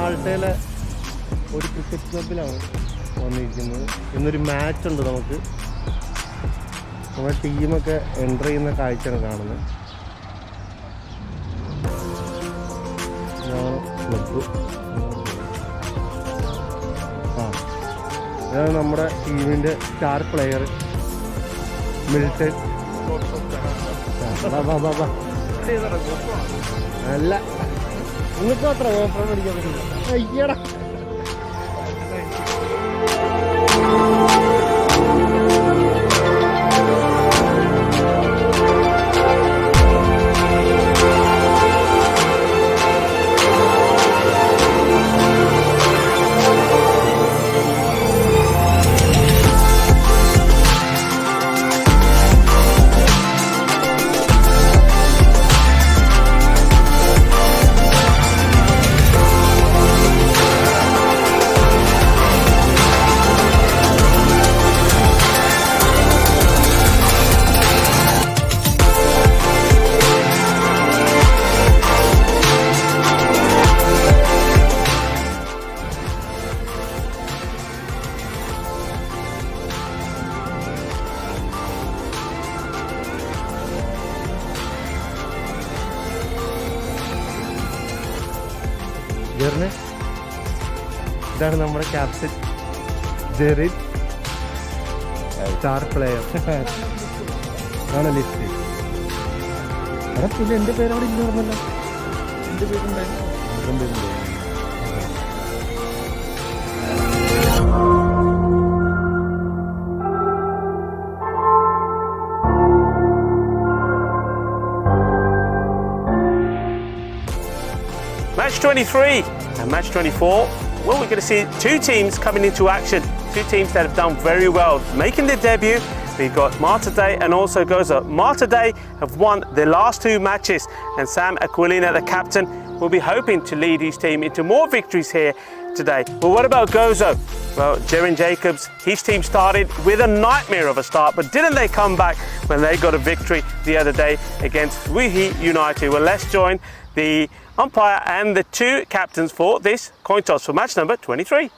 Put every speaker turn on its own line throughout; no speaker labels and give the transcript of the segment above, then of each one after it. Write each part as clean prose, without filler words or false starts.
മാൾട്ടയിലെ ഒരു ക്രിക്കറ്റ് ക്ലബിലാണ് വന്നിരിക്കുന്നത്. ഇന്നൊരു മാച്ച് ഉണ്ട്. നമുക്ക് നമ്മുടെ ടീമൊക്കെ എൻ്റർ ചെയ്യുന്ന കാഴ്ചയാണ് കാണുന്നത്. ക്ലബ് ഇതാണ് നമ്മുടെ ടീമിൻ്റെ സ്റ്റാർ പ്ലെയർ മിൽട്ടൺ. അല്ല നിങ്ങൾക്ക് അത്ര ഓഫർ മേടിക്കാൻ പറ്റില്ല. അയ്യടാ ഇതാണ് നമ്മുടെ ക്യാപ്റ്റൻ ജെറിൻ, സ്റ്റാർ പ്ലെയർ ആണ് ലിസ്റ്റ്. അവിടെ പിന്നെ എൻ്റെ പേര് അവിടെ ഇല്ല പറഞ്ഞല്ലോ. എൻ്റെ പേരുണ്ടായിരുന്നു.
Match 23 and match 24. Well, we're going to see two teams coming into action. Two teams that have done very well, making their debut. We've got Malta and also Gozo. Malta have won their last two matches, and Sam Aquilina, the captain, will be hoping to lead his team into more victories here today. But what about Gozo? Well, Jerin Jacobs, his team started with a nightmare of a start, but didn't they come back when they got a victory the other day against Wihi United? Well, let's join the umpire and the two captains for this coin toss for match number 23.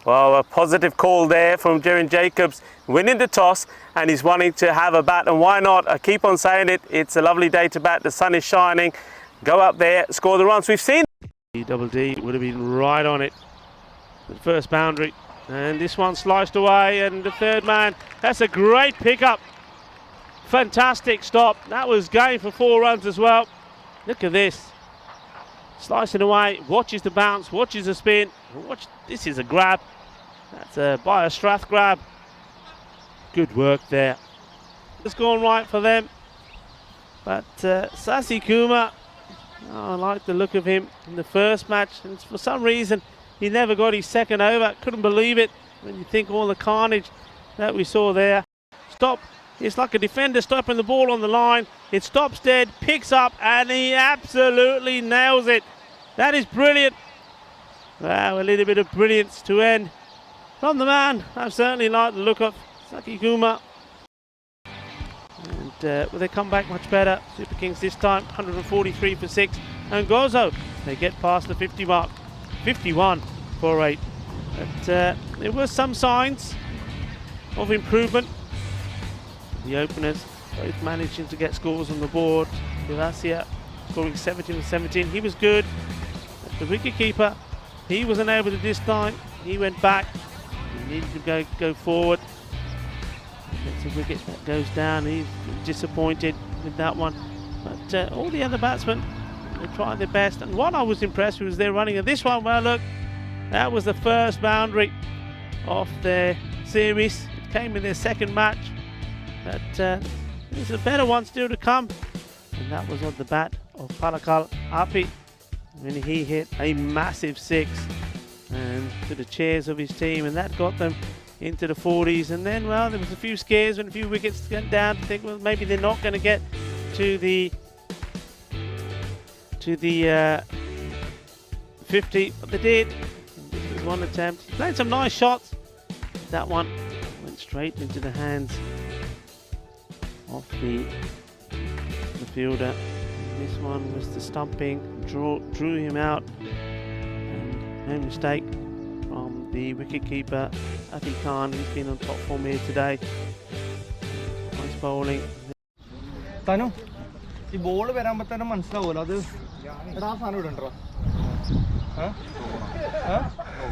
Well, a positive call there from Jerin Jacobs, winning the toss, and he's wanting to have a bat, and why not? I keep on saying it, it's a lovely day to bat, the sun is shining, go up there, score the runs. We've seen Double D would have been right on it, the first boundary, and this one sliced away, and the third man, that's a great pickup, fantastic stop, that was game for 4 runs as well. Look at this, slicing away, watches the bounce, watches the spin, watch, this is a grab, that's a by a Strath grab, good work there. It's gone right for them, but Sasi Kuma, I like the look of him in the first match, and for some reason he never got his second over. Couldn't believe it when you think all the carnage that we saw there. Stop, it's like a defender stopping the ball on the line. It stops dead, picks up, and he absolutely nails it. That is brilliant. Wow, a little bit of brilliance to end from the man. I certainly like the look of Saki Kuma. And will they come back much better? Super Kings this time, 143 for 6. And Gozo, they get past the 50 mark. 51 for 8. But there were some signs of improvement. The openers both managing to get scores on the board. Vivacia scoring 17 for 17. He was good. But the wicketkeeper, he wasn't able to this time. He went back. He needed to go forward. It's a wicket that goes down. He's disappointed with that one. But all the other batsmen, they tried their best, and what I was impressed with was their running. And this one, well, look, that was the first boundary of their series. It came in their second match, but there's a better one still to come, and that was on the bat of Palakal Api when he hit a massive 6 and to the chairs of his team, and that got them into the 40s. And then, well, there was a few scares when a few wickets went down to think, well, maybe they're not going to get to the 50, but they did. This was one attempt. He played some nice shots, that one went straight into the hands of the fielder. This one was the stumping, drew him out, and no mistake from the wicketkeeper Afi Khan. He's been on top form here today. Nice bowling.
Tanu, ഈ ball വരുമ്പോൾ തന്നെ മനസ്സിലാവുമല്ലോ അത് എടാ സാധനം ഇവിടെ ഉണ്ടോ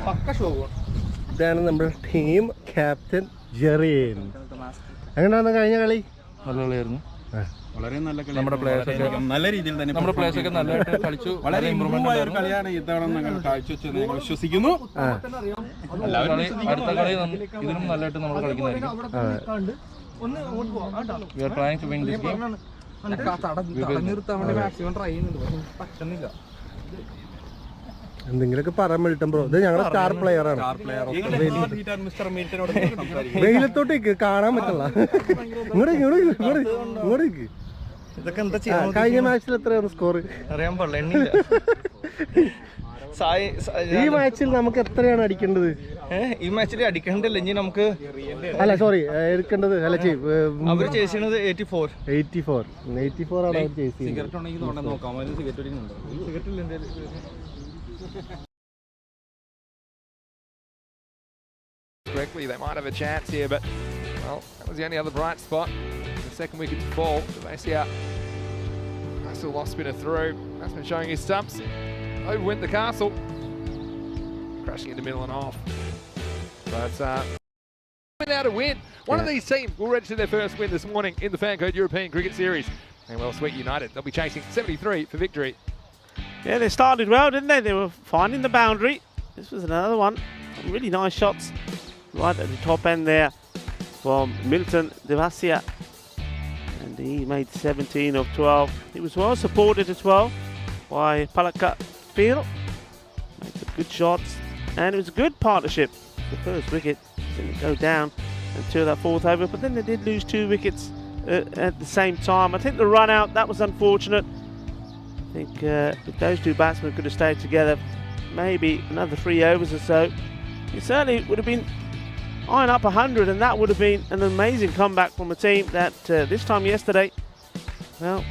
പക്ക show.
ഇതാണ് നമ്മുടെ ടീം ക്യാപ്റ്റൻ ജെറിയൻ. എങ്ങനെയായിരുന്നു കഴിഞ്ഞ കളി?
നല്ല കളിയായിരുന്നു,
വളരെ നല്ല കളി.
നമ്മുടെ പ്ലേയേഴ്സൊക്കെ
നല്ല രീതിയിൽ തന്നെ
നമ്മുടെ പ്ലേയേഴ്സൊക്കെ നല്ലതായിട്ട് കളിച്ചു.
വളരെ ഇമ്പ്രൂവ് ആയ ഒരു കളിയാണ് ഇത്തവണ ഞങ്ങൾ കാഴ്ചവെച്ചത് ഞങ്ങൾ വിശ്വസിക്കുന്നു.
അടുത്ത കളി ഇതിനും നല്ലതായിട്ട് നമ്മൾ കളിക്കുന്നതായിരിക്കും. We are trying to win this game.
എന്തെങ്കിലുമൊക്കെ പറയാൻ വേണ്ടിട്ടും ബ്രോ, ഇത് ഞങ്ങളുടെ സ്റ്റാർ പ്ലെയർ ആണ്. വെയിലത്തോട്ടേക്ക് കാണാൻ പറ്റില്ല. ഇങ്ങോട്ടേക്ക്
ഇതൊക്കെ എന്താ ചെയ്യാൻ?
കഴിഞ്ഞ മാച്ചിൽ എത്രയാണ് സ്കോർ
അറിയാൻ പാടില്ല, എണ്ണില്ല.
ഈ മാച്ചിൽ നമുക്ക് എത്രയാണ് അടിക്കേണ്ടത്?
ഈ മാച്ചിൽ അടിക്കേണ്ടല്ല, ഇനി നമുക്ക്
അല്ല സോറി എടുക്കേണ്ടത് അല്ല
അവര് ചേസ് ചെയ്യണത് 84
ആണ് അവർ ചേസ് ചെയ്യുന്നത്.
സിഗരറ്റ് ഉണ്ടെങ്കിൽ നോക്കാം.
Correctly, they might have a chance here, but well, that was the only other bright spot. The second wicket to fall. Devasia still lost spinner through. That's been showing his stumps. Overwent the castle, crashing into middle and off. But without a win, one of these teams will register their first win this morning in the Fancode European Cricket Series. And well, Sweet United, they'll be chasing 73 for victory.
Yeah, they started well, didn't they? They were finding the boundary. This was another one. Some really nice shots right at the top end there from Milton Devasia. And he made 17 of 12. He was well supported as well by Palaka Phil. Made some good shots. And it was a good partnership. The first wicket didn't go down until that fourth over, but then they did lose 2 wickets at the same time. I think the run out, that was unfortunate. I think if those 2 batsmen could have stayed together, maybe another 3 overs or so, it certainly would have been eyeing up 100, and that would have been an amazing comeback from a team that this time yesterday, well,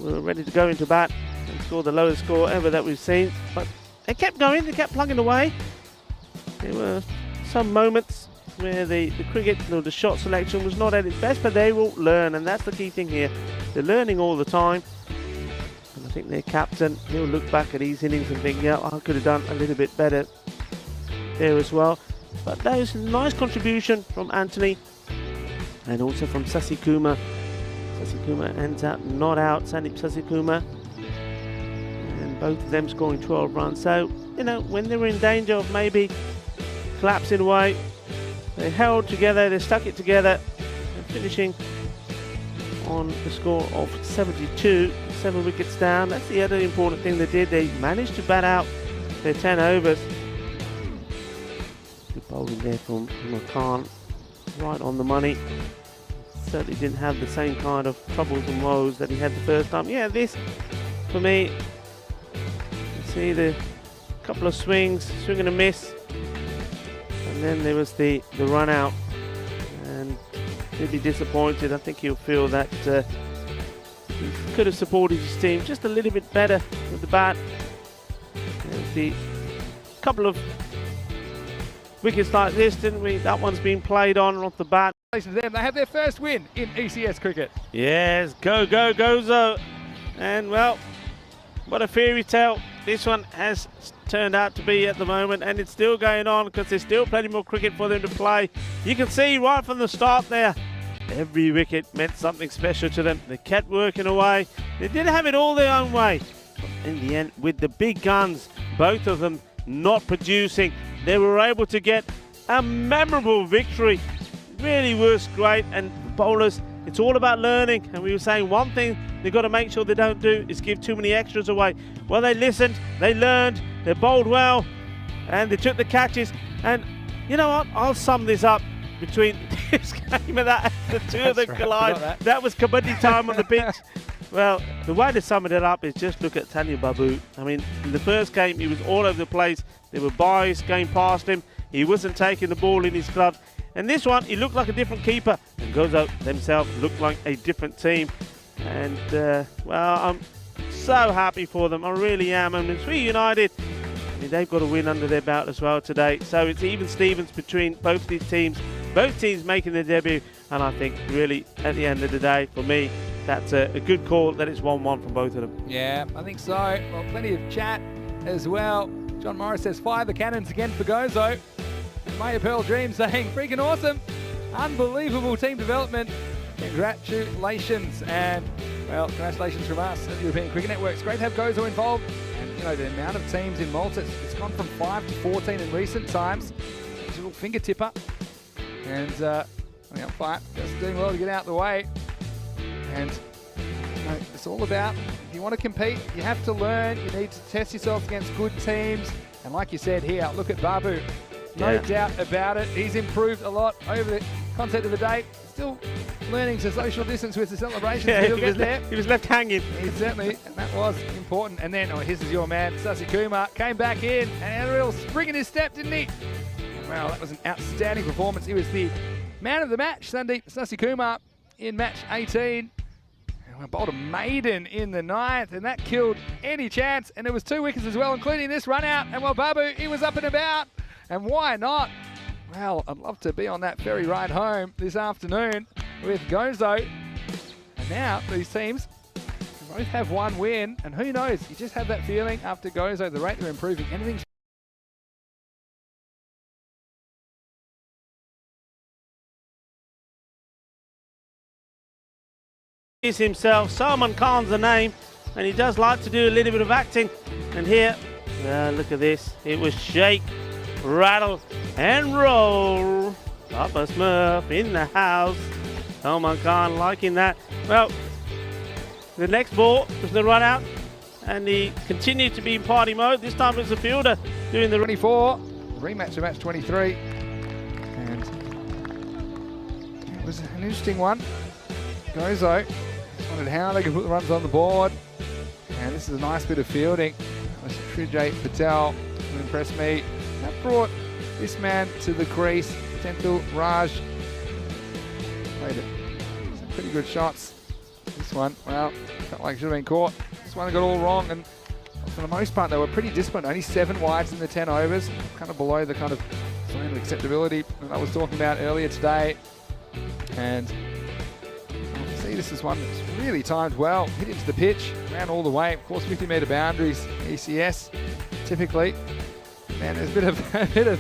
were ready to go into bat and score the lowest score ever that we've seen. But they kept going, they kept plugging away. There were some moments where the cricket, the shot selection was not at its best, but they will learn, and that's the key thing here. They're learning all the time. And I think their captain, he'll look back at his innings and think, yeah, I could have done a little bit better there as well. But that was a nice contribution from Anthony and also from Sasikuma. Sasikuma ends up not out, Sandeep Sasikuma. And both of them scoring 12 runs. So, you know, when they were in danger of maybe collapsing away, they held together, they stuck it together, and finishing on the score of 72, 7 wickets down. That's the other important thing they did. They managed to bat out their 10 overs. Good bowling there from Khan, right on the money. Certainly didn't have the same kind of troubles and woes that he had the first time. Yeah, this, for me, you see the couple of swings, swing and a miss, and then there was the run out, and he'll be disappointed. I think he'll feel that he could have supported his team just a little bit better with the bat. There's the couple of wickets like this, didn't we? That one's been played on off the bat.
Them, they have their first win in ECS cricket.
Yes, Gozo. And well, what a fairy tale this one has turned out to be at the moment, and it's still going on because there's still plenty more cricket for them to play. You can see right from the start there, every wicket meant something special to them. They kept working away. They didn't have it all their own way. But in the end, with the big guns, both of them not producing, they were able to get a memorable victory. Really was great. And bowlers, it's all about learning. And we were saying one thing they've got to make sure they don't do is give too many extras away. Well, they listened, they learned, they bowled well, and they took the catches. And you know what? I'll sum this up between this game and that. The two of them collide. That was kabaddi time on the pitch. Well, the way to sum it up is just look at Tanya Babu. I mean, in the first game, he was all over the place. There were buys going past him. He wasn't taking the ball in his gloves. And this one, he looked like a different keeper. And Gozo themselves looked like a different team. And, well, I'm so happy for them. I really am. And Sweet United, I mean, they've got a win under their belt as well today. So it's even Stevens between both these teams. Both teams making their debut. And I think, really, at the end of the day, for me, that's a good call that it's 1-1 from both of them.
Yeah, I think so. Well, plenty of chat as well. John Morris says, fire the cannons again for Gozo. And Maya Pearl Dream saying, freaking awesome. Unbelievable team development. Congratulations. And, well, congratulations from us at the European Cricket Network. It's great to have Gozo involved. And, you know, the amount of teams in Malta, it's gone from 5 to 14 in recent times. It's a little finger tipper. And, the umpire just doing well to get out of the way. And you know, it's all about, if you want to compete, you have to learn. You need to test yourself against good teams. And like you said here, look at Babu. No doubt about it. He's improved a lot over the concept of the day. Still learning to social distance with the celebrations.
He was left hanging.
He certainly, and that was important. And then, his is your man, Sasi Kumar, came back in and had a real spring in his step, didn't he? Wow, that was an outstanding performance. He was the man of the match, Sandeep Sasi Kumar, in match 18. And bowled a maiden in the 9th, and that killed any chance. And there was 2 wickets as well, including this run out. And Babu, he was up and about. And why not? Well, I'd love to be on that ferry ride home this afternoon with Gozo. And now these teams both have 1 win. And who knows, you just have that feeling after Gozo, the rate they're improving, anything's
Is himself. Salman Khan's the name, and he does like to do a little bit of acting. And here, look at this. It was shake, rattle, and roll. Papa Smurf in the house. Salman Khan liking that. Well, the next ball was the run out, and he continued to be in party mode. This time it was the fielder doing the
24, rematch of match 23. And it was an interesting one. Gozo just wondered how they could put the runs on the board. And this is a nice bit of fielding. Trijay Patel who impressed me. That brought this man to the crease. Tenthil Raj played it. Some pretty good shots. This one, well, felt like it should have been caught. This one got all wrong, and for the most part they were pretty disciplined. Only 7 wides in the 10 overs, kind of below the kind of zone of acceptability that I was talking about earlier today. And this is one that's really timed well, hit into the pitch, ran all the way. Of course, 50-metre boundaries, ECS, typically. Man, there's a bit of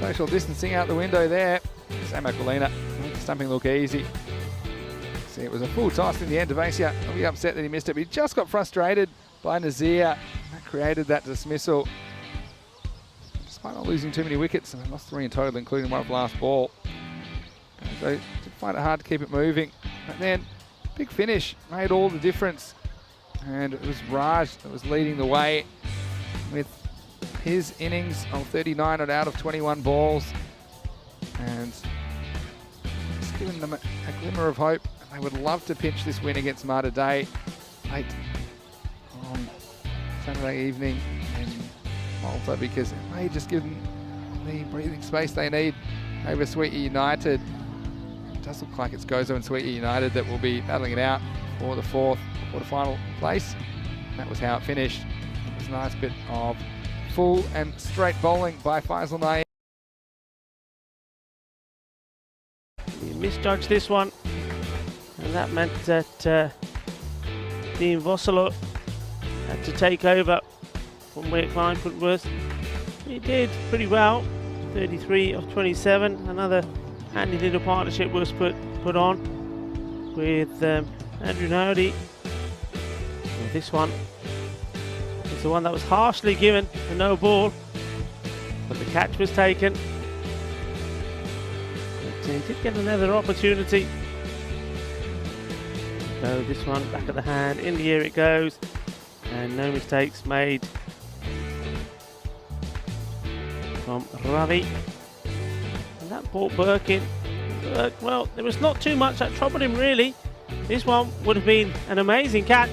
social distancing out the window there. Sam Aquilina, stumping look easy. See, it was a full toss in the end. Devasia, I'll be upset that he missed it, but he just got frustrated by Nazir. That created that dismissal. Despite not losing too many wickets, and they lost 3 in total, including one off last ball. So did find it hard to keep it moving. But then, big finish made all the difference. And it was Raj that was leading the way with his innings of 39 out of 21 balls. And it's given them a glimmer of hope. And they would love to pinch this win against Malta Day late on Saturday evening in Malta, because it may just give them the breathing space they need over Sweetie United. It does look like it's Gozo and Sweetie United that will be battling it out for the 4th quarterfinal place. And that was how it finished. It was a nice bit of full and straight bowling by Faisal Naeem.
He misjudged this one, and that meant that Dean Vossalo had to take over from where Klein was. He did pretty well, 33 of 27. Another handy little partnership was put on with Andrew Naudi. And this one was the one that was harshly given a no ball, but the catch was taken. But he did get another opportunity. So this one back at the hand, in the air it goes, and no mistakes made from Ravi. And that brought Burke in. Burke, well, there was not too much that troubled him really. This one would have been an amazing catch.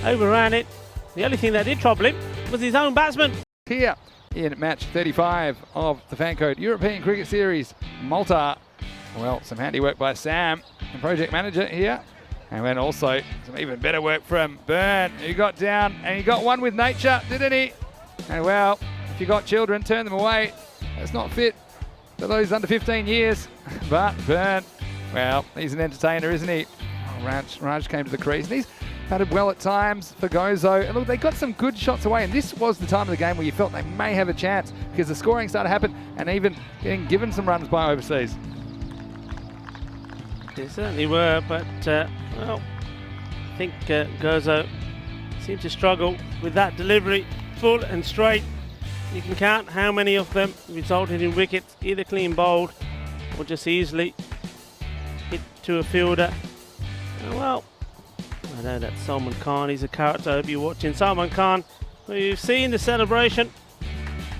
Overran it. The only thing that did trouble him was his own batsman.
Here, in match 35 of the Fan Code European Cricket Series, Malta. Well, some handiwork by Sam, the project manager here. And then also some even better work from Byrne, who got down and he got one with nature, didn't he? And well, if you got children, turn them away. That's not fit for those under 15 years. But Byrne, well, he's an entertainer, isn't he? Oh, Raj came to the crease and he's batted well at times for Gozo. And look, they got some good shots away. And this was the time of the game where you felt they may have a chance because the scoring started to happen and even getting given some runs by overseas.
They certainly were, but well, I think Gozo seemed to struggle with that delivery, full and straight. You can count how many of them resulted in wickets, either clean bowled or just easily hit to a fielder. Well, I know that Salman Khan, he's a character. I hope you're watching. Salman Khan, we've seen the celebration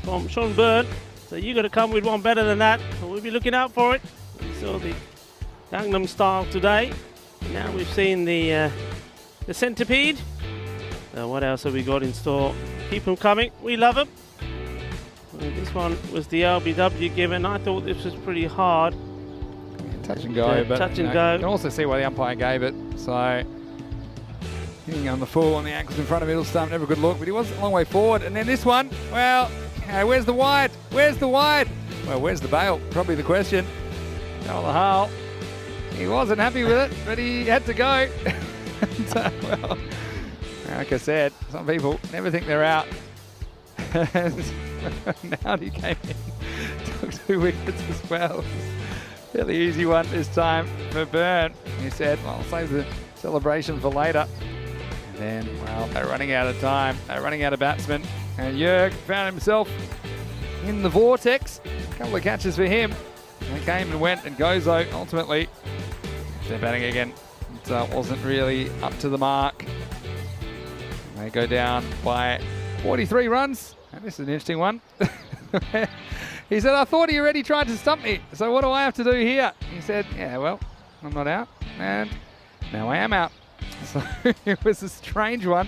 from Sean Byrne, so you got to come with one better than that. So we'll be looking out for it. We saw the Gangnam Style today. Now we've seen the centipede. What else have we got in store? Keep them coming. We love them. Well, this one was the LBW given. I thought this was pretty hard.
Touch and go, but
touch and
you
go.
can also see why the umpire gave it. So hitting on the full on the ankles in front of middle stump, never a good look, but he was a long way forward. And then this one, well, where's the wide? Where's the wide? Well, where's the bail? Probably the question. Down the hull. He wasn't happy with it, but he had to go. And, well, like I said, some people never think they're out. And now he came in, took 2 wickets as well. Fairly easy one this time for Byrne. He said, well, I'll save the celebration for later. And then, well, they're running out of time. They're running out of batsmen. And Jörg found himself in the vortex. A couple of catches for him. They came and went, and Gozo ultimately, they're batting again. It wasn't really up to the mark. They go down by 43 runs. And this is an interesting one. He said, I thought he already tried to stump me, so what do I have to do here? He said, yeah, well, I'm not out, and now I am out. So it was a strange one.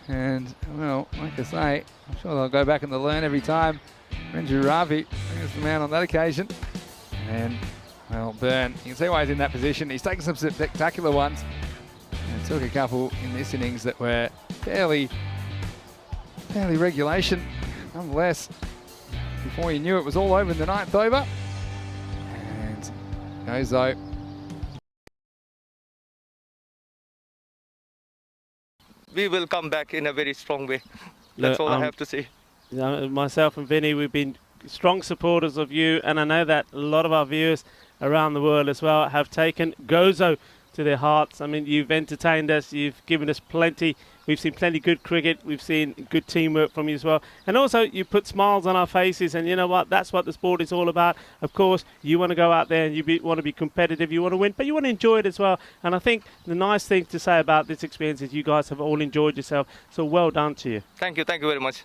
And, well, like I say, I'm sure they'll go back and they'll learn every time. Renju Ravi is the man on that occasion. And, well, Byrne, you can see why he's in that position. He's taken some spectacular ones. And took a couple in this innings that were fairly regulation. Nonetheless, before you knew it was all over in the 9th over. And Gozo.
We will come back in a very strong way. That's all I have to say.
Myself and Vinny, we've been strong supporters of you, and I know that a lot of our viewers around the world as well have taken Gozo to their hearts. I mean, you've entertained us, you've given us plenty. We've seen plenty good cricket, we've seen good teamwork from you as well. And also, you put smiles on our faces, and you know what? That's what the sport is all about. Of course, you want to go out there and you want to be competitive, you want to win, but you want to enjoy it as well. And I think the nice thing to say about this experience is you guys have all enjoyed yourself, so well done to you.
Thank you very much.